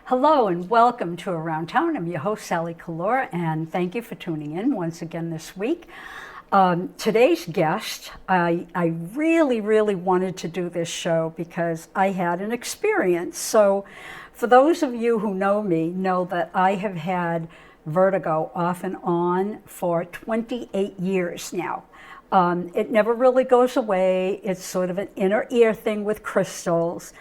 Hello and welcome to Around Town. I'm your host, Sally Kalora, and thank you for tuning in once again this week. Today's guest, I really wanted to do this show because I had an experience. So for those of you who know me, know that I have had vertigo off and on for 28 years now. It never really goes away. It's sort of an inner ear thing with crystals.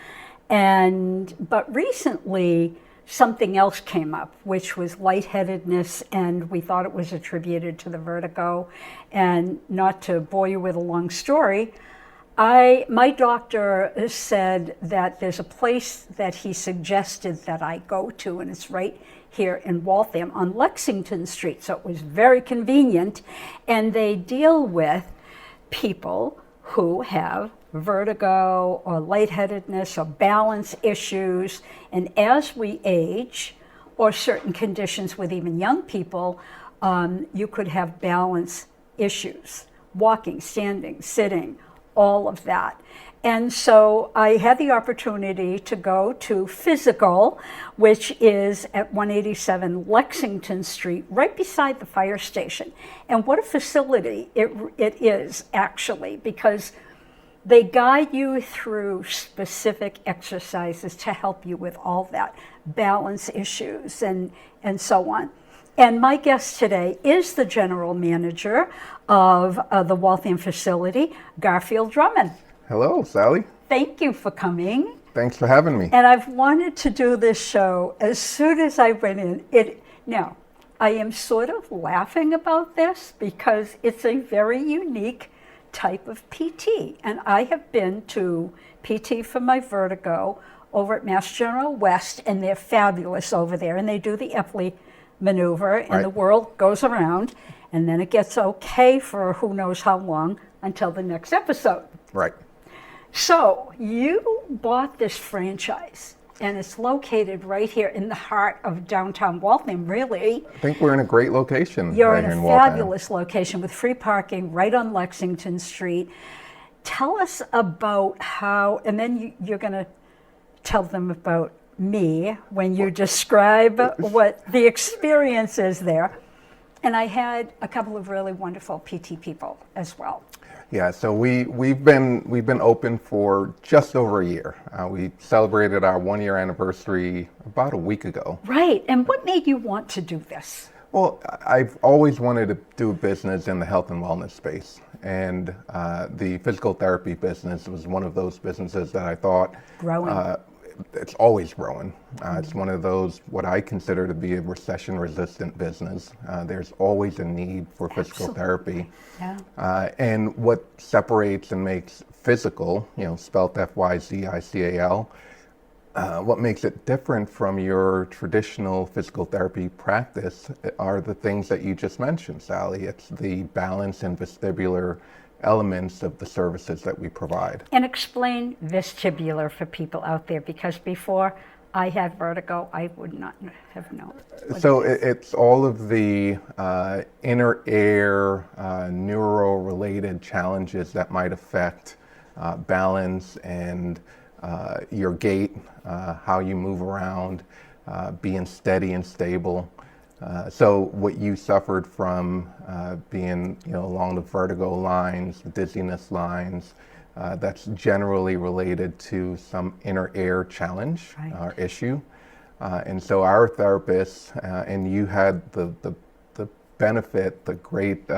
But recently something else came up, which was lightheadedness, and we thought it was attributed to the vertigo. And not to bore you with a long story, my doctor said that there's a place that he suggested that I go to, and it's right here in Waltham on Lexington Street. So it was very convenient, and they deal with people who have vertigo or lightheadedness or balance issues. And as we age, or certain conditions with even young people, you could have balance issues, walking, standing, sitting, all of that. And so I had the opportunity to go to FYZICAL, which is at 187 Lexington Street, right beside the fire station. And what a facility it is, actually, because they guide you through specific exercises to help you with all that balance issues and so on. And my guest today is the general manager of the Waltham facility, Garfield Drummond. Hello, Sally. Thank you for coming. Thanks for having me. And I've wanted to do this show as soon as I went in. Now, I am sort of laughing about this because it's a very unique type of PT. And I have been to PT for my vertigo over at Mass General West, and they're fabulous over there. And they do the Epley maneuver, and the world goes around, and then it gets okay for who knows how long until the next episode. Right. So you bought this franchise, and it's located right here in the heart of downtown Waltham, really. I think we're in a great location. You're right in a Waltham. fabulous location with free parking right on Lexington Street. Tell us about how, and then you're going to tell them about me when you describe what the experience is there. And I had a couple of really wonderful PT people as well. Yeah, so we've been open for just over a year. We celebrated our 1-year anniversary about a week ago. Right, and what made you want to do this? Well, I've always wanted to do business in the health and wellness space, and the physical therapy business was one of those businesses that I thought growing. It's always growing. It's one of those, what I consider to be a recession-resistant business. There's always a need for physical therapy. Yeah. And what separates and makes FYZICAL, spelled FYZICAL, what makes it different from your traditional physical therapy practice are the things that you just mentioned, Sally. It's the balance and vestibular elements of the services that we provide. And explain vestibular for people out there, because before I had vertigo, I would not have known. So it's all of the inner ear, neuro-related challenges that might affect balance and your gait, how you move around, being steady and stable. So what you suffered from being, along the vertigo lines, the dizziness lines, that's generally related to some inner ear challenge or issue. And so our therapists, and you had the benefit, the great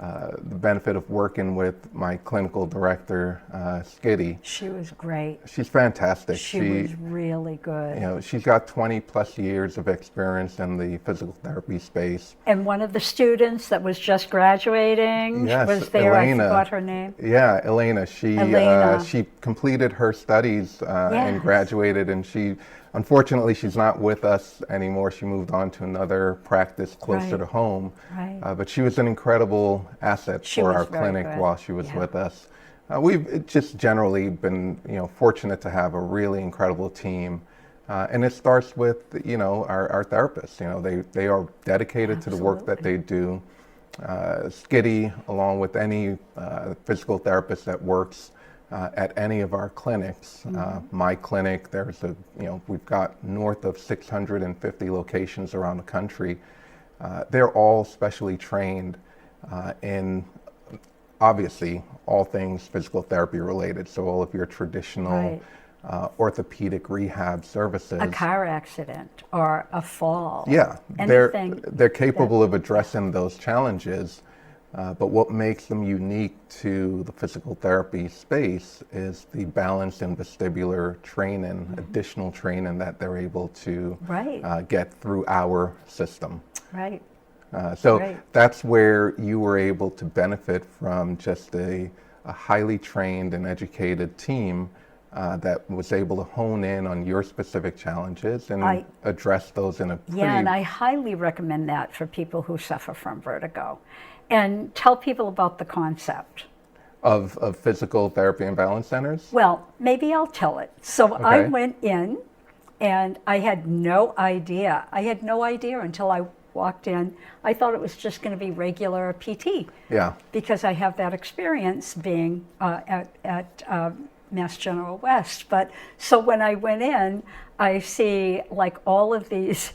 the benefit of working with my clinical director, Skitty. She was great. She's fantastic. She was really good. She's got 20 plus years of experience in the physical therapy space. And one of the students that was just graduating was there. Elena. I forgot her name. Yeah, Elena. She completed her studies and graduated, and unfortunately, she's not with us anymore. She moved on to another practice closer to home. Right. But she was an incredible asset for our clinic while she was with us. We've just generally been, fortunate to have a really incredible team. And it starts with, our therapists. They are dedicated to the work that they do. Skitty, along with any physical therapist that works at any of our clinics. My clinic, we've got north of 650 locations around the country. They're all specially trained in, obviously, all things physical therapy related. So all of your traditional orthopedic rehab services. A car accident or a fall. Yeah, anything they're capable of addressing those challenges. But what makes them unique to the physical therapy space is the balance and vestibular training, additional training that they're able to get through our system. Right. So that's where you were able to benefit from just a highly trained and educated team that was able to hone in on your specific challenges and address those in a pretty... Yeah, and I highly recommend that for people who suffer from vertigo. And tell people about the concept. Of physical therapy and balance centers? Well, maybe I'll tell it. So I went in and I had no idea. I had no idea until I walked in. I thought it was just going to be regular PT. Yeah. Because I have that experience being at Mass General West. But so when I went in, I see like all of these,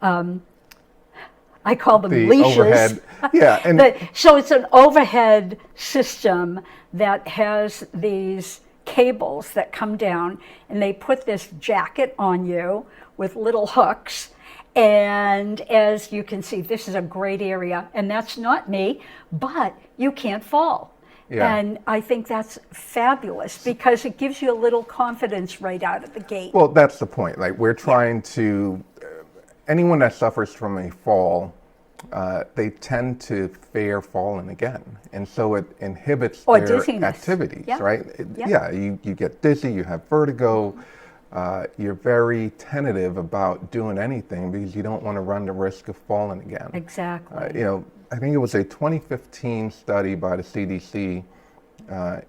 I call them leashes. Overhead. Yeah. And so it's an overhead system that has these cables that come down, and they put this jacket on you with little hooks. And as you can see, this is a great area, and that's not me, but you can't fall. Yeah. And I think that's fabulous because it gives you a little confidence right out of the gate. Well, that's the point. Like, we're trying to, anyone that suffers from a fall, they tend to fear falling again. And so it inhibits their dizziness. Activities, right? You get dizzy, you have vertigo, you're very tentative about doing anything because you don't want to run the risk of falling again. Exactly. I think it was a 2015 study by the CDC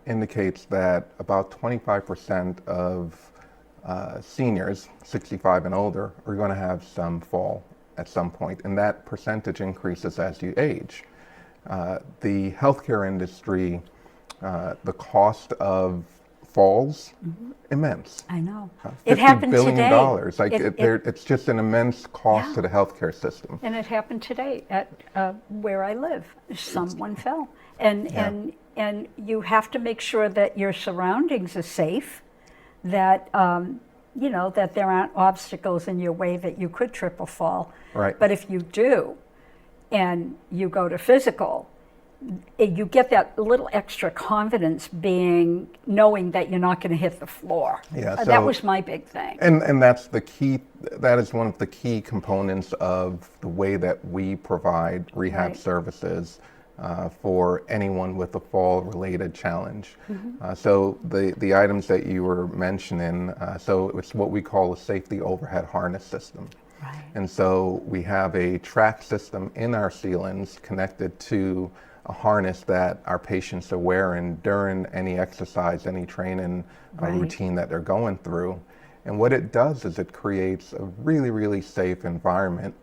indicates that about 25% of seniors, 65 and older, are going to have some fall at some point, and that percentage increases as you age. The healthcare industry, the cost of falls, immense. I know. It happened $50 billion. today. It's just an immense cost to the healthcare system. And it happened today at where I live. Someone fell. And you have to make sure that your surroundings are safe, that that there aren't obstacles in your way that you could trip or fall. Right. But if you do, and you go to physical, you get that little extra confidence knowing that you're not going to hit the floor. Yeah, so, that was my big thing. And that's the key, that is one of the key components of the way that we provide rehab services for anyone with a fall-related challenge. So the items that you were mentioning, so it's what we call a safety overhead harness system. Right. And so we have a track system in our ceilings connected to a harness that our patients are wearing during any exercise, any training routine that they're going through. And what it does is it creates a really, really safe environment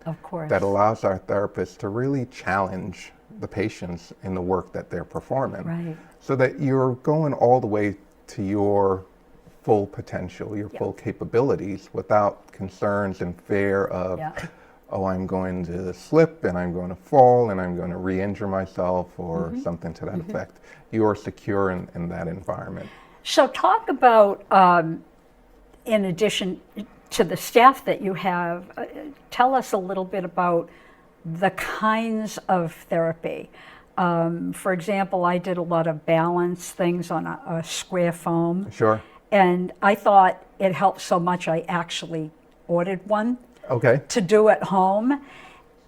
that allows our therapists to really challenge the patients in the work that they're performing. So that you're going all the way to your full potential, your full capabilities without concerns and fear of oh, I'm going to slip and I'm going to fall and I'm going to re-injure myself or something to that effect. You are secure in that environment. So talk about, in addition to the staff that you have, tell us a little bit about the kinds of therapy. For example, I did a lot of balance things on a square foam. Sure. And I thought it helped so much I actually ordered one. To do at home.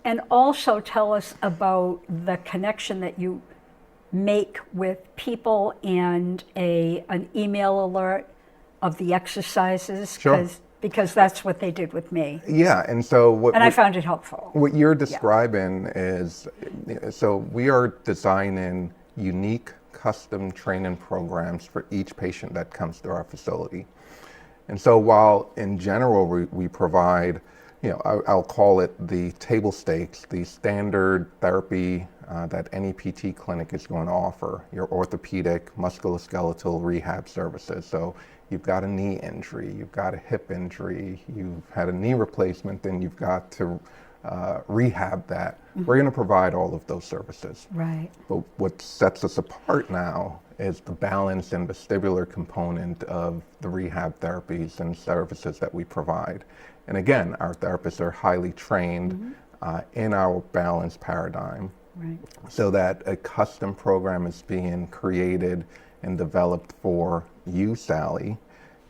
And also tell us about the connection that you make with people and an email alert of the exercises. Because that's what they did with me. Yeah, and so I found it helpful. What you're describing is, so we are designing unique custom training programs for each patient that comes to our facility. And so while in general we provide, I'll call it the table stakes, the standard therapy that any PT clinic is going to offer, your orthopedic, musculoskeletal rehab services. So you've got a knee injury, you've got a hip injury, you've had a knee replacement, then you've got to rehab that. We're going to provide all of those services. Right. But what sets us apart now is the balance and vestibular component of the rehab therapies and services that we provide. And again, our therapists are highly trained in our balance paradigm, Right. so that a custom program is being created and developed for you, Sally,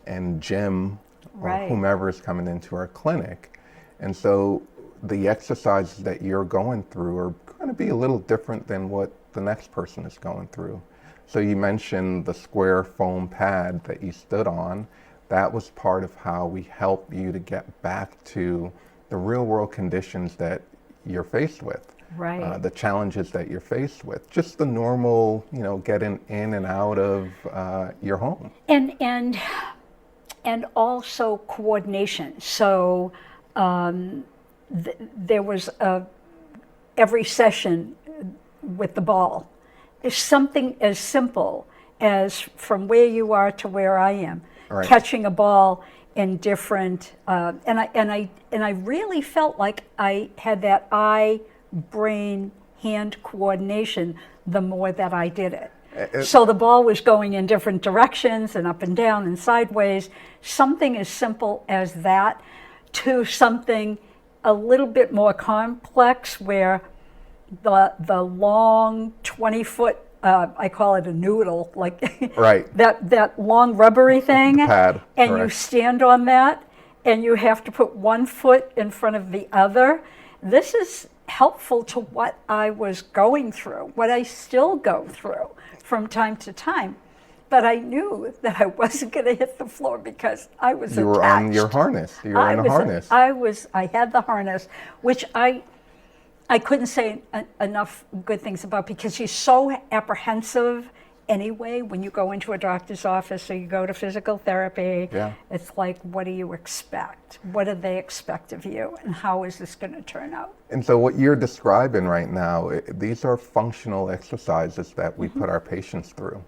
and Jim, or Right. whomever is coming into our clinic. And so the exercises that you're going through are going to be a little different than what the next person is going through. So you mentioned the square foam pad that you stood on. That was part of how we help you to get back to the real world conditions that you're faced with. Right. The challenges that you're faced with, just the normal, getting in and out of your home. And also coordination. So there was every session with the ball is something as simple as from where you are to where I am, Right. catching a ball in different. And I really felt like I had that eye, brain, hand coordination the more that I did it. So the ball was going in different directions and up and down and sideways. Something as simple as that to something a little bit more complex where the long 20-foot, I call it a noodle, like Right. that long rubbery thing. The pad, and you correct. stand on that and you have to put one foot in front of the other. This is helpful to what I was going through, what I still go through from time to time. But I knew that I wasn't going to hit the floor because I was You were on your harness. You were in a harness. I had the harness, which I couldn't say enough good things about because you're so apprehensive anyway when you go into a doctor's office or you go to physical therapy. Yeah. It's like, what do you expect? What do they expect of you? And how is this going to turn out? And so what you're describing right now, these are functional exercises that we put our patients through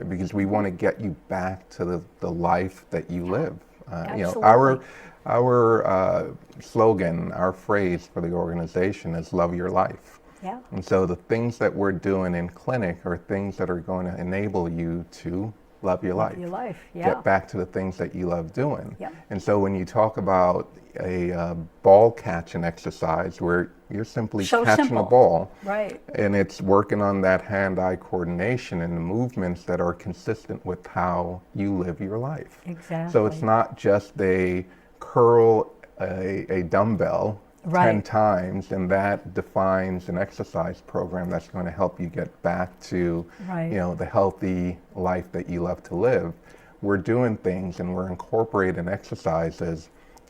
because we want to get you back to the life that you live. Absolutely. Our slogan, our phrase for the organization is love your life. Yeah. And so the things that we're doing in clinic are things that are going to enable you to love your life. Your life, yeah. Get back to the things that you love doing. Yeah. And so when you talk about a ball catching exercise where you're simply So catching simple. a ball, Right. and it's working on that hand-eye coordination and the movements that are consistent with how you live your life. Exactly. So it's not just a curl a dumbbell 10 Right. times and that defines an exercise program that's going to help you get back to Right. the healthy life that you love to live. We're doing things and we're incorporating exercises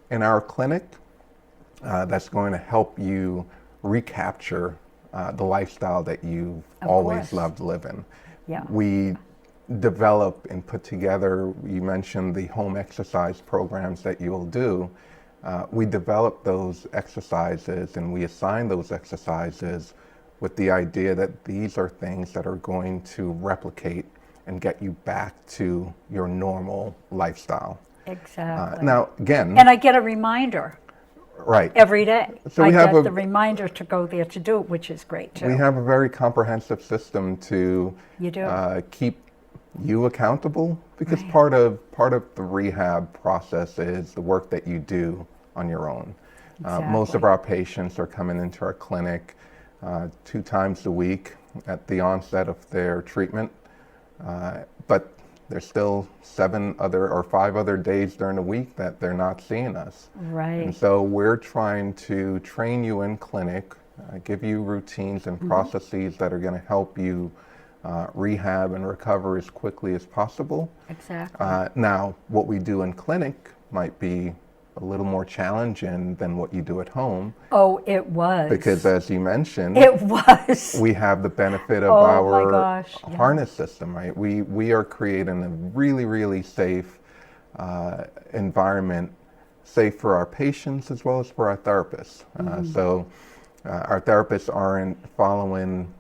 in our clinic that's going to help you recapture the lifestyle that you've Of always course. loved living. Yeah. We develop and put together, you mentioned the home exercise programs that you'll do. We develop those exercises and we assign those exercises with the idea that these are things that are going to replicate and get you back to your normal lifestyle. Exactly. Now, again, And I get a reminder right. every day. So I we have get a- the reminder to go there to do it, which is great too. We have a very comprehensive system to You do. keep you accountable because Right. part of the rehab process is the work that you do on your own. Most of Exactly. our patients are coming into our clinic 2 times a week at the onset of their treatment, but there's still 5 other days during the week that they're not seeing us. And Right. so we're trying to train you in clinic, give you routines and processes that are going to help you rehab and recover as quickly as possible. Exactly. Now, what we do in clinic might be a little more challenging than what you do at home Oh, it was. because, as you mentioned, It was. we have the benefit of Oh my our gosh, yeah. harness system, right? We are creating a really, really safe environment, safe for our patients as well as for our therapists. So our therapists aren't following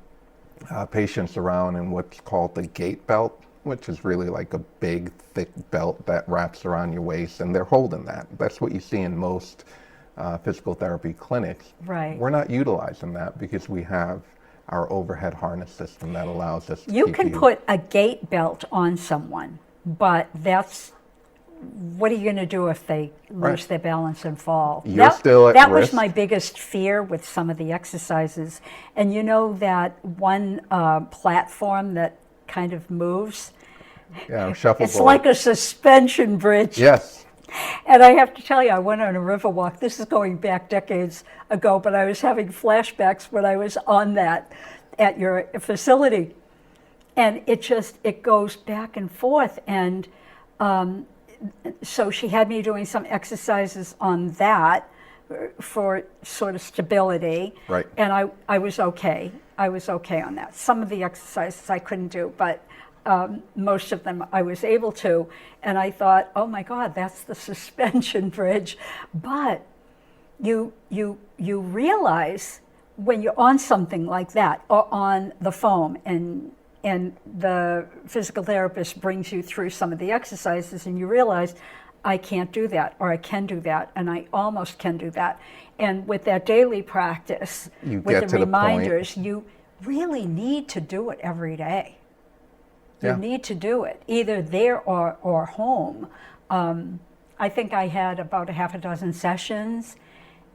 patients around in what's called the gait belt, which is really like a big, thick belt that wraps around your waist, and they're holding that. That's what you see in most physical therapy clinics. Right. We're not utilizing that because we have our overhead harness system that allows us to You keep can put a gait belt on someone, but what are you going to do if they lose their balance and fall? You're still at that was risk. my biggest fear with some of the exercises. And you know that one platform that kind of moves? Yeah, shuffleboard. It's like a suspension bridge. Yes. And I have to tell you, I went on a river walk. This is going back decades ago, but I was having flashbacks when I was on that at your facility. And it goes back and forth. And so she had me doing some exercises on that for sort of stability. Right. And I was okay. I was okay on that. Some of the exercises I couldn't do, but most of them I was able to. And I thought, oh my God, that's the suspension bridge. But you realize when you're on something like that, or on the foam, and the physical therapist brings you through some of the exercises, and you realize, I can't do that, or I can do that, and I almost can do that. And with that daily practice, with the reminders, you really need to do it every day. You need to do it, either there or home. I think I had about a half a dozen sessions,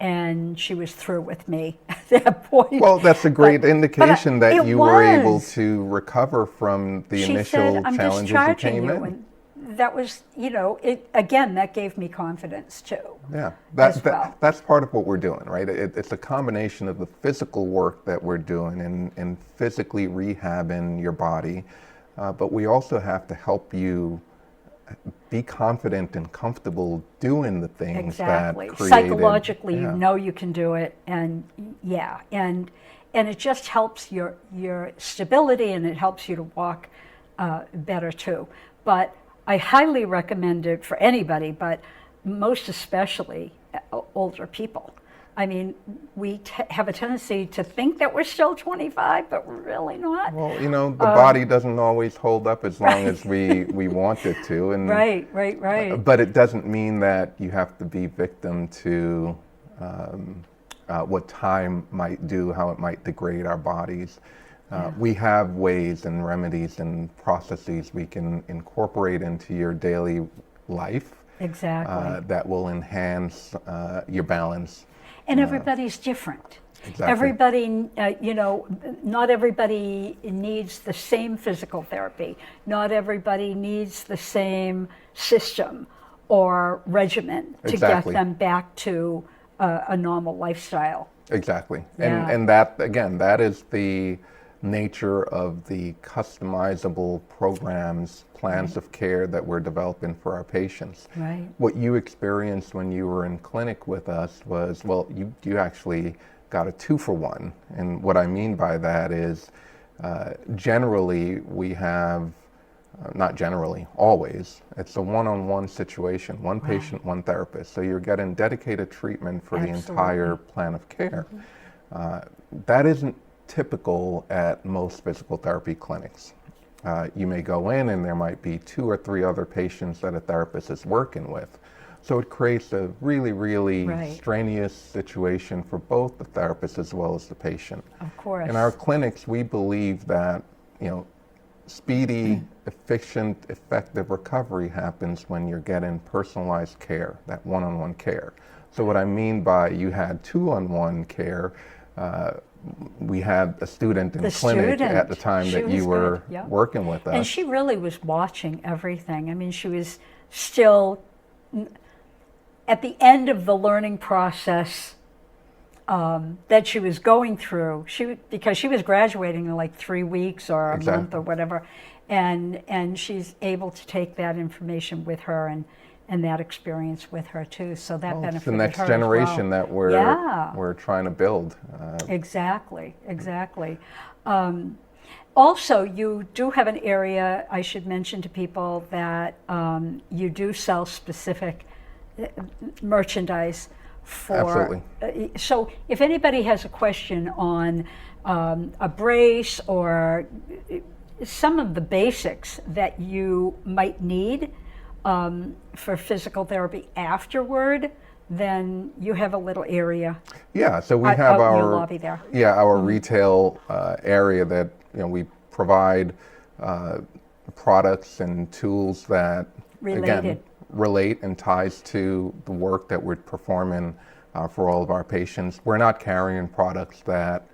and she was through with me at that point. Well, that's a great indication that you were able to recover from the initial challenges you came in. And that was, again, that gave me confidence too. Yeah, that's part of what we're doing, right? It's a combination of the physical work that we're doing and physically rehabbing your body, but we also have to help you be confident and comfortable doing the things that created. Psychologically, you know you can do it, and and it just helps your stability, and it helps you to walk better too. But I highly recommend it for anybody, but most especially older people. I mean, we have a tendency to think that we're still 25, but we're really not. Well, the body doesn't always hold up as long as we want it to. And Right. But it doesn't mean that you have to be victim to what time might do, how it might degrade our bodies. We have ways and remedies and processes we can incorporate into your daily life. Exactly. That will enhance your balance. And everybody's different. Exactly. Everybody, not everybody needs the same physical therapy. Not everybody needs the same system or regimen to get them back to a normal lifestyle. Exactly. Yeah. And that, again, that is the nature of the customizable programs, plans of care that we're developing for our patients. Right. What you experienced when you were in clinic with us was, well, you actually got a 2-for-1. And what I mean by that is generally we have, not generally, always, it's a one-on-one situation, one patient, one therapist. So you're getting dedicated treatment for the entire plan of care. That isn't typical at most physical therapy clinics. You may go in and there might be 2 or 3 other patients that a therapist is working with. So it creates a really, really strenuous situation for both the therapist as well as the patient. Of course. In our clinics, we believe that, speedy, efficient, effective recovery happens when you're getting personalized care, that one-on-one care. So what I mean by you had 2-on-1 care, we had a student in clinic at the time that you were working with us. And she really was watching everything. I mean, she was still at the end of the learning process that she was going through. Because she was graduating in like 3 weeks or a month or whatever, and she's able to take that information with her and that experience with her too. So that benefited her. It's the next generation that we're trying to build. Exactly. Also, you do have an area, I should mention to people, that you do sell specific merchandise for. Absolutely. So if anybody has a question on a brace or some of the basics that you might need for physical therapy afterward, then you have a little area. Yeah, so we Out have in your our lobby there. Yeah, our retail area that we provide products and tools that again Related. relate and ties to the work that we're performing for all of our patients. We're not carrying products that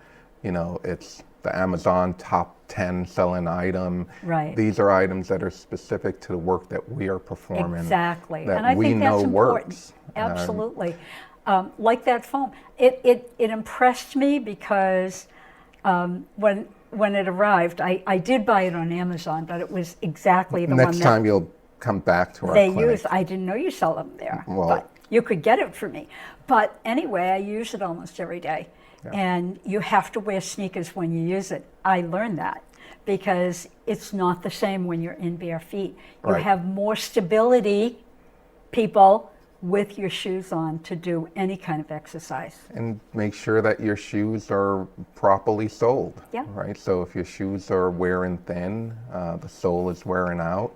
it's the Amazon top 10 selling item. Right. These are items that are specific to the work that we are performing. Exactly. That and I we think that's know important. works. Absolutely. Like that foam. It impressed me because when it arrived, I did buy it on Amazon, but it was exactly the Next one time that you'll come back to our they clinic. use. I didn't know you sell them there, Well- but you could get it for me. But anyway, I use it almost every day. Yeah. And you have to wear sneakers when you use it. I learned that because it's not the same when you're in bare feet. You Right. have more stability, people, with your shoes on to do any kind of exercise. And make sure that your shoes are properly soled. Yeah. Right. So if your shoes are wearing thin, the sole is wearing out.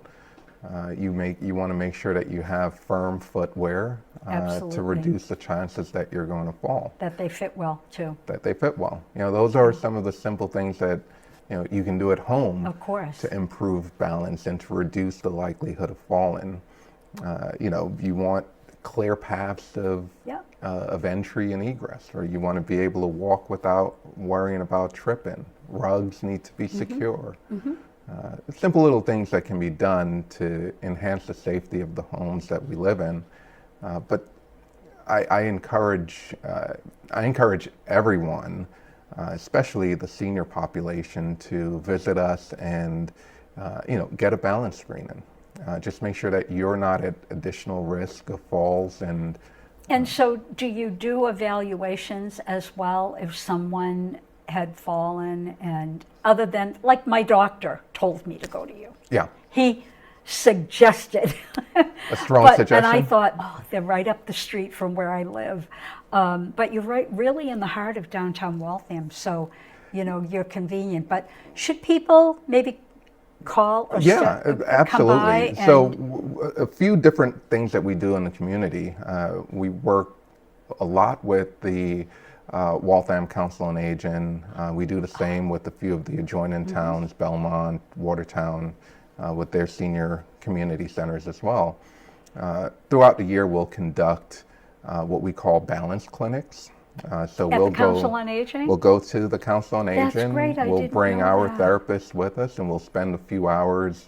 You want to make sure that you have firm footwear to Absolutely. reduce the chances that you're going to fall. That they fit well too. That they fit well. Those are some of the simple things that you can do at home. Of course. To improve balance and to reduce the likelihood of falling. You want clear paths of Yeah. of entry and egress, or you want to be able to walk without worrying about tripping. Rugs need to be secure. Simple little things that can be done to enhance the safety of the homes that we live in. But I encourage everyone, especially the senior population, to visit us and get a balance screening. Just make sure that you're not at additional risk of falls. And so do you do evaluations as well if someone had fallen, and other than, like my doctor told me to go to you. yeah, He suggested. a strong suggestion. And I thought, oh, they're right up the street from where I live. But you're right, really in the heart of downtown Waltham, so you're convenient. But should people maybe call or Yeah, come by absolutely. and- So a few different things that we do in the community. We work a lot with the Waltham Council on Aging. We do the same with a few of the adjoining towns, Belmont, Watertown, with their senior community centers as well. Throughout the year, we'll conduct what we call balance clinics. So At we'll the Council on Aging? We'll go to the Council on That's Aging. great. I We'll didn't bring know our that. therapists with us, and we'll spend a few hours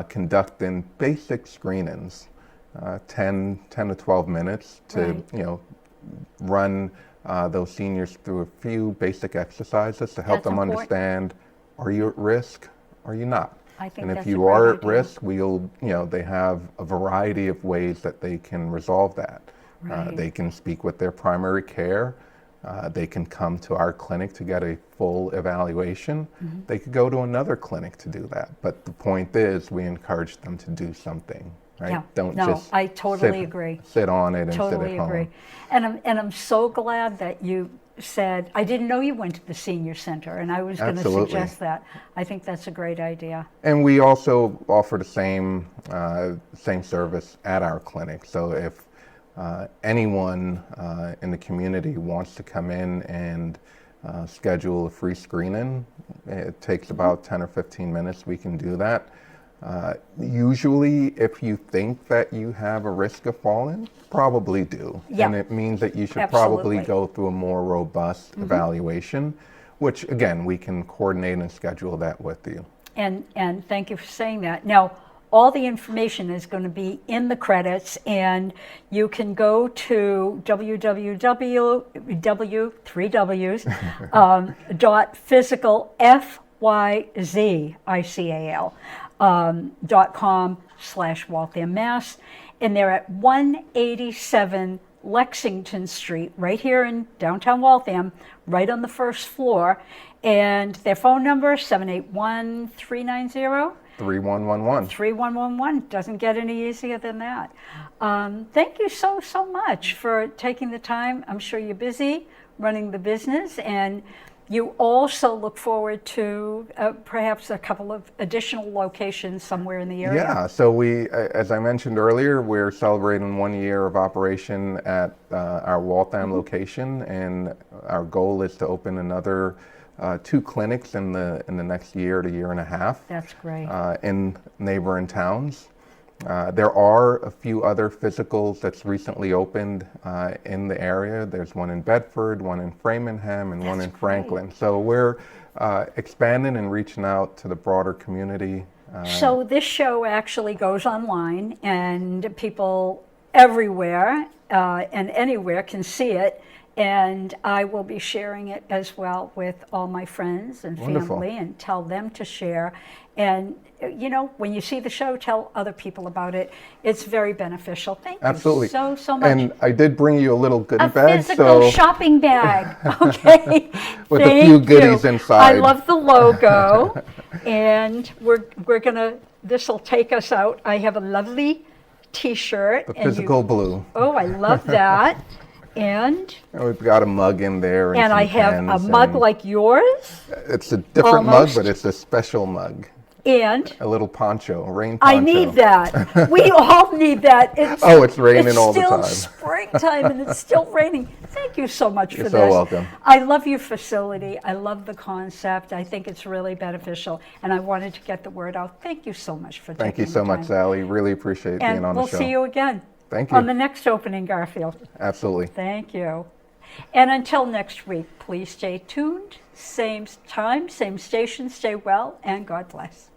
conducting basic screenings, 10 to 12 minutes to Right. run those seniors through a few basic exercises to help That's them important. understand: are you at risk? Are you not? I think And if that's a you great are at idea. risk, they have a variety of ways that they can resolve that. Right. They can speak with their primary care. They can come to our clinic to get a full evaluation. They could go to another clinic to do that. But the point is, we encourage them to do something, right? Yeah. Don't No, just I totally agree. sit on it and Totally sit at agree. home. And I'm so glad that you said, I didn't know you went to the senior center, and I was going to Absolutely. suggest that. I think that's a great idea. And we also offer the same service at our clinic. So if anyone in the community wants to come in and schedule a free screening, it takes about 10 or 15 minutes. We can do that. Usually, if you think that you have a risk of falling, probably do. Yeah. And it means that you should probably Absolutely. go through a more robust evaluation, which again, we can coordinate and schedule that with you. And thank you for saying that. Now, all the information is going to be in the credits, and you can go to www.physical, FYZICAL.com/Waltham, Mass. And they're at 187 Lexington Street, right here in downtown Waltham, right on the first floor. And their phone number, 781-390. 3111. 3111. Doesn't get any easier than that. Thank you so much for taking the time. I'm sure you're busy running the business, and you also look forward to perhaps a couple of additional locations somewhere in the area. Yeah, so we, as I mentioned earlier, we're celebrating 1 year of operation at our Waltham location, and our goal is to open another 2 clinics in the next year to year and a half. That's great. In neighboring towns. There are a few other physicals that's recently opened in the area. There's one in Bedford, one in Framingham, and one in Franklin. So we're expanding and reaching out to the broader community. So this show actually goes online, and people everywhere and anywhere can see it. And I will be sharing it as well with all my friends and family, and tell them to share. And you know, when you see the show, tell other people about it. It's very beneficial. Thank Absolutely. you so much. And I did bring you a little goodie bag. A physical shopping bag. Okay. With a few goodies inside. I love the logo. And we're gonna, this will take us out. I have a lovely T-shirt. The physical blue. Oh, I love that. And we've got a mug in there. And I have a mug like yours. It's a different mug, but it's a special mug. And a little poncho, rain poncho. I need that. We all need that. It's raining all the time. It's still springtime and it's still raining. Thank you so much for this. You're so welcome. I love your facility. I love the concept. I think it's really beneficial, and I wanted to get the word out. Thank you so much for taking the time. Thank you so much, Sally. Really appreciate being on the show. And we'll see you again. Thank you. On the next opening, Garfield. Absolutely. Thank you. And until next week, please stay tuned. Same time, same station. Stay well, and God bless.